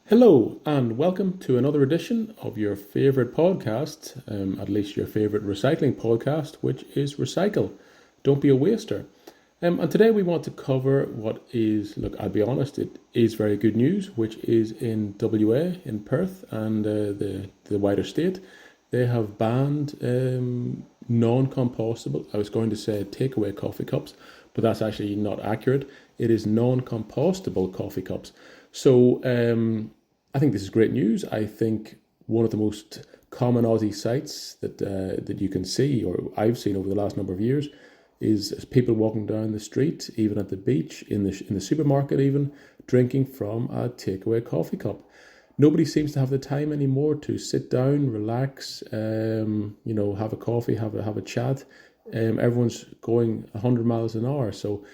Hello, and welcome to another edition of your favorite podcast, at least your favorite recycling podcast, which is Recycle. Don't be a waster. And today we want to cover what is, look, I'll be honest, it is very good news, which is in WA, in Perth, and the wider state. They have banned non-compostable, I was going to say takeaway coffee cups, but that's actually not accurate. It is non-compostable coffee cups. So I think this is great news. I think one of the most common Aussie sites that you can see, or I've seen over the last number of years, is people walking down the street, even at the beach, in the supermarket, even drinking from a takeaway coffee cup. Nobody seems to have the time anymore to sit down, relax, have a coffee, have a chat. Everyone's going 100 miles an hour. So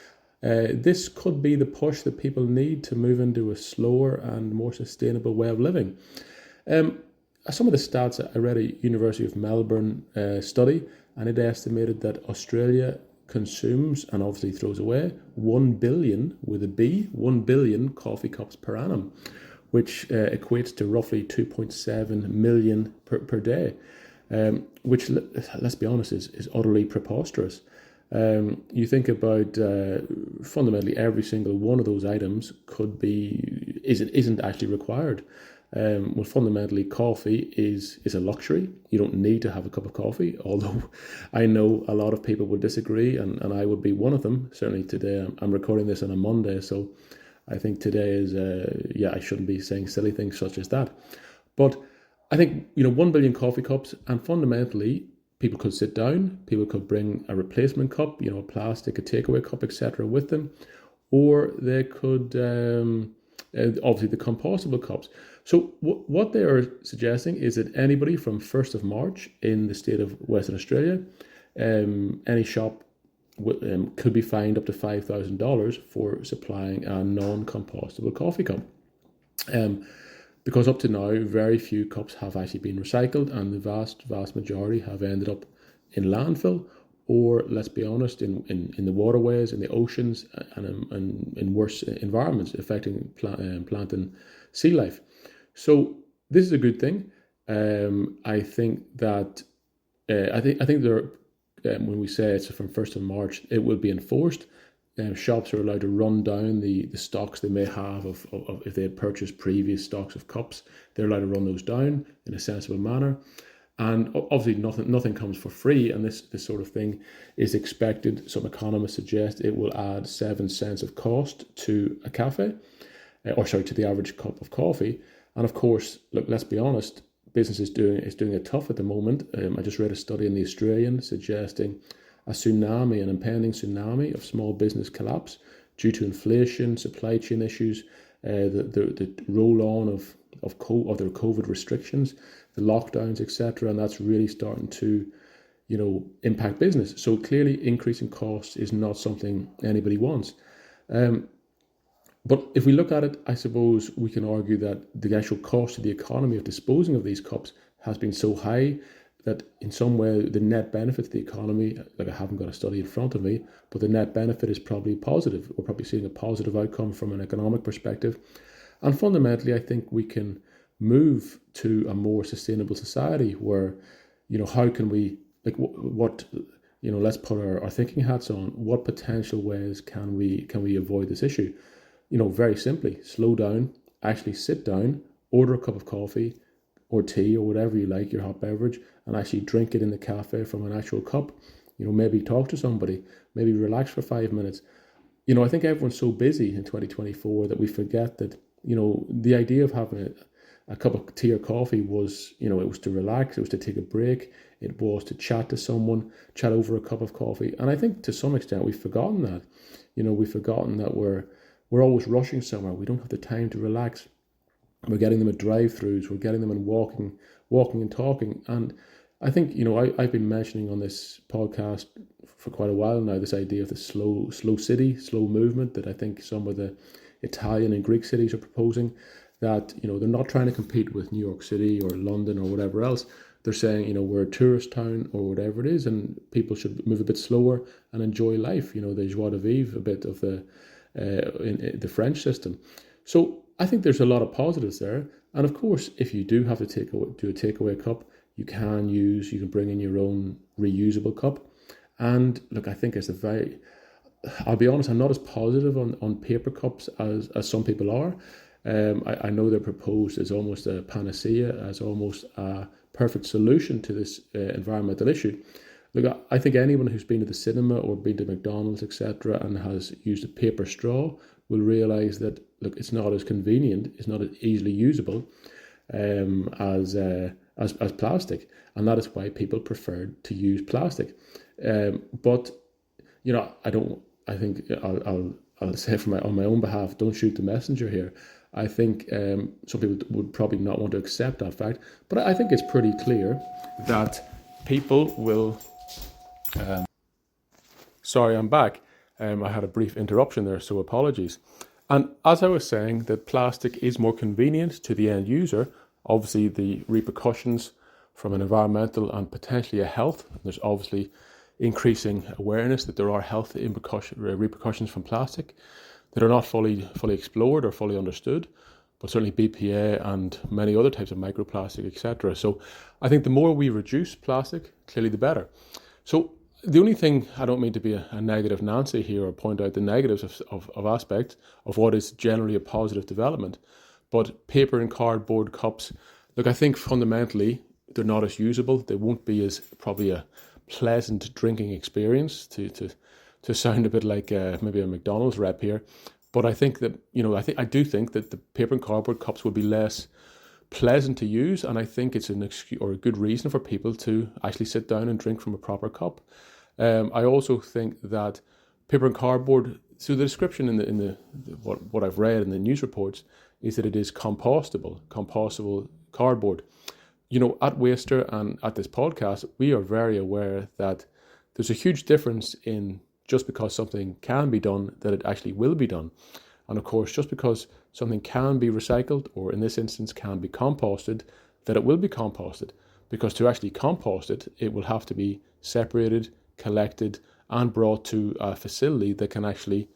this could be the push that people need to move into a slower and more sustainable way of living. Some of the stats, I read a University of Melbourne study, and it estimated that Australia consumes and obviously throws away 1 billion, with a B, 1 billion coffee cups per annum, which equates to roughly 2.7 million per day, which, let's be honest, is utterly preposterous. You think about fundamentally every single one of those items isn't actually required. Well, fundamentally, coffee is a luxury. You don't need to have a cup of coffee, although I know a lot of people would disagree, and I would be one of them. Certainly today, I'm recording this on a Monday, so I think today is, I shouldn't be saying silly things such as that. But I think, 1 billion coffee cups, and fundamentally, people could sit down, people could bring a replacement cup, a plastic, a takeaway cup, etc. with them, or they could, obviously the compostable cups. So what they are suggesting is that anybody from 1st of March in the state of Western Australia, any shop could be fined up to $5,000 for supplying a non-compostable coffee cup. Because up to now, very few cups have actually been recycled, and the vast majority have ended up in landfill, or, let's be honest, in the waterways, in the oceans, and in worse environments, affecting plant and sea life. So this is a good thing. I think that I think there. When we say it's from 1st of March, it will be enforced. Shops are allowed to run down the stocks they may have of if they had purchased previous stocks of cups. They're allowed to run those down in a sensible manner. And obviously nothing comes for free, and this sort of thing is expected. Some economists suggest it will add 7 cents of cost to a cafe, to the average cup of coffee. And of course, look, let's be honest, business is doing it tough at the moment. I just read a study in the Australian suggesting an impending tsunami of small business collapse due to inflation, supply chain issues, the roll on of their COVID restrictions, the lockdowns, etc. And that's really starting to, impact business. So clearly, increasing costs is not something anybody wants. But if we look at it, I suppose we can argue that the actual cost to the economy of disposing of these cups has been so high that in some way the net benefit to the economy, like I haven't got a study in front of me, but the net benefit is probably positive. We're probably seeing a positive outcome from an economic perspective. And fundamentally, I think we can move to a more sustainable society where, how can we, let's put our thinking hats on. What potential ways can we avoid this issue? Very simply, slow down, actually sit down, order a cup of coffee or tea or whatever you like, your hot beverage, and actually drink it in the cafe from an actual cup. Maybe talk to somebody, maybe relax for 5 minutes. I think everyone's so busy in 2024 that we forget that, the idea of having a cup of tea or coffee was, it was to relax, it was to take a break, it was to chat to someone, chat over a cup of coffee. And I think to some extent we've forgotten that. We've forgotten that we're always rushing somewhere. We don't have the time to relax. We're getting them at drive-throughs. We're getting them in walking and talking. And I think, I've been mentioning on this podcast for quite a while now, this idea of the slow city, slow movement that I think some of the Italian and Greek cities are proposing, that, they're not trying to compete with New York City or London or whatever else. They're saying, we're a tourist town or whatever it is, and people should move a bit slower and enjoy life. The joie de vivre, a bit of the in the French system. So I think there's a lot of positives there. And of course, if you do have to do a takeaway cup, you can bring in your own reusable cup. And look, I think I'll be honest, I'm not as positive on paper cups as some people are. I know they're proposed as almost a panacea, as almost a perfect solution to this environmental issue. Look, I think anyone who's been to the cinema or been to McDonald's, etc., and has used a paper straw will realise that, look, it's not as convenient, it's not as easily usable as plastic, and that is why people preferred to use plastic. But I think I'll say on my own behalf, don't shoot the messenger here. I think some people would probably not want to accept that fact, but I think it's pretty clear that people will. Sorry, I'm back. I had a brief interruption there, so apologies. And as I was saying, that plastic is more convenient to the end user. Obviously, the repercussions from an environmental and potentially a health, there's obviously increasing awareness that there are health repercussions from plastic that are not fully explored or fully understood, but certainly BPA and many other types of microplastic, etc. So I think the more we reduce plastic, clearly the better. So the only thing, I don't mean to be a negative Nancy here or point out the negatives of aspects of what is generally a positive development, but paper and cardboard cups, look, I think fundamentally they're not as usable. They won't be as probably a pleasant drinking experience, to sound a bit like maybe a McDonald's rep here. But I think that, I do think that the paper and cardboard cups will be less pleasant to use, and I think it's an excuse or a good reason for people to actually sit down and drink from a proper cup. I also think that paper and cardboard, so the description in the what I've read in the news reports is that it is compostable cardboard. At Waster and at this podcast, we are very aware that there's a huge difference in just because something can be done, that it actually will be done. And of course, just because something can be recycled, or in this instance can be composted, that it will be composted. Because to actually compost it, it will have to be separated, collected, and brought to a facility that can actually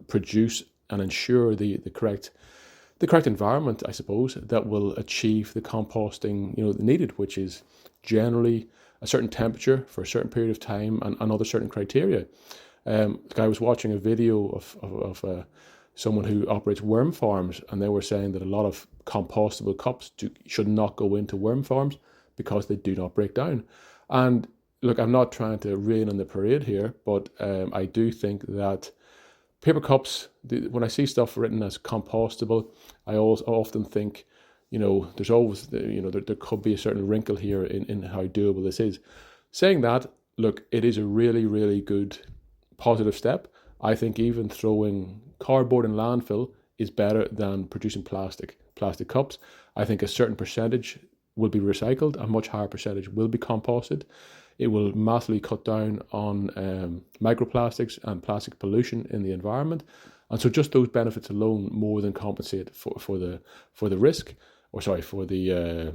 produce and ensure the correct environment, I suppose, that will achieve the composting needed, which is generally a certain temperature for a certain period of time and other certain criteria. I was watching a video of someone who operates worm farms, and they were saying that a lot of compostable cups should not go into worm farms because they do not break down. And look, I'm not trying to rain on the parade here, but I do think that paper cups, when I see stuff written as compostable, I often think, there's always, there could be a certain wrinkle here in how doable this is. Saying that, look, it is a really, really good positive step. I think even throwing cardboard in landfill is better than producing plastic cups. I think a certain percentage will be recycled, a much higher percentage will be composted. It will massively cut down on microplastics and plastic pollution in the environment, and so just those benefits alone more than compensate for the risk, or sorry, for the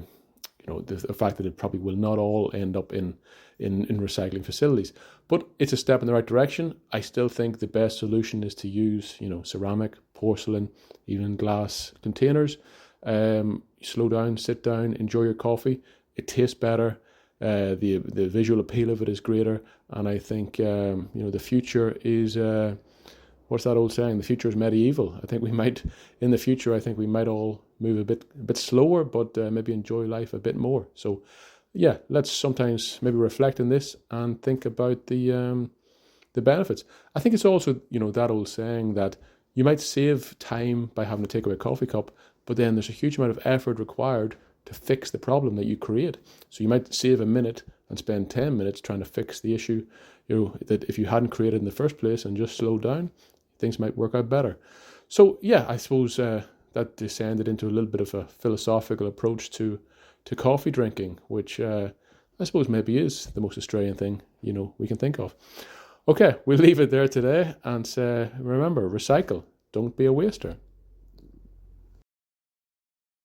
fact that it probably will not all end up in recycling facilities. But it's a step in the right direction. I still think the best solution is to use ceramic, porcelain, even glass containers. Slow down, sit down, enjoy your coffee. It tastes better. The visual appeal of it is greater, and I think the future is what's that old saying? The future is medieval. I think we might all move a bit slower, but maybe enjoy life a bit more. So, yeah, let's sometimes maybe reflect on this and think about the benefits. I think it's also that old saying that you might save time by having to take away a coffee cup, but then there's a huge amount of effort required to fix the problem that you create. So you might save a minute and spend 10 minutes trying to fix the issue, that if you hadn't created in the first place and just slowed down, things might work out better. So yeah, I suppose that descended into a little bit of a philosophical approach to coffee drinking, which I suppose maybe is the most Australian thing we can think of. Okay, we'll leave it there today and remember, recycle, don't be a waster.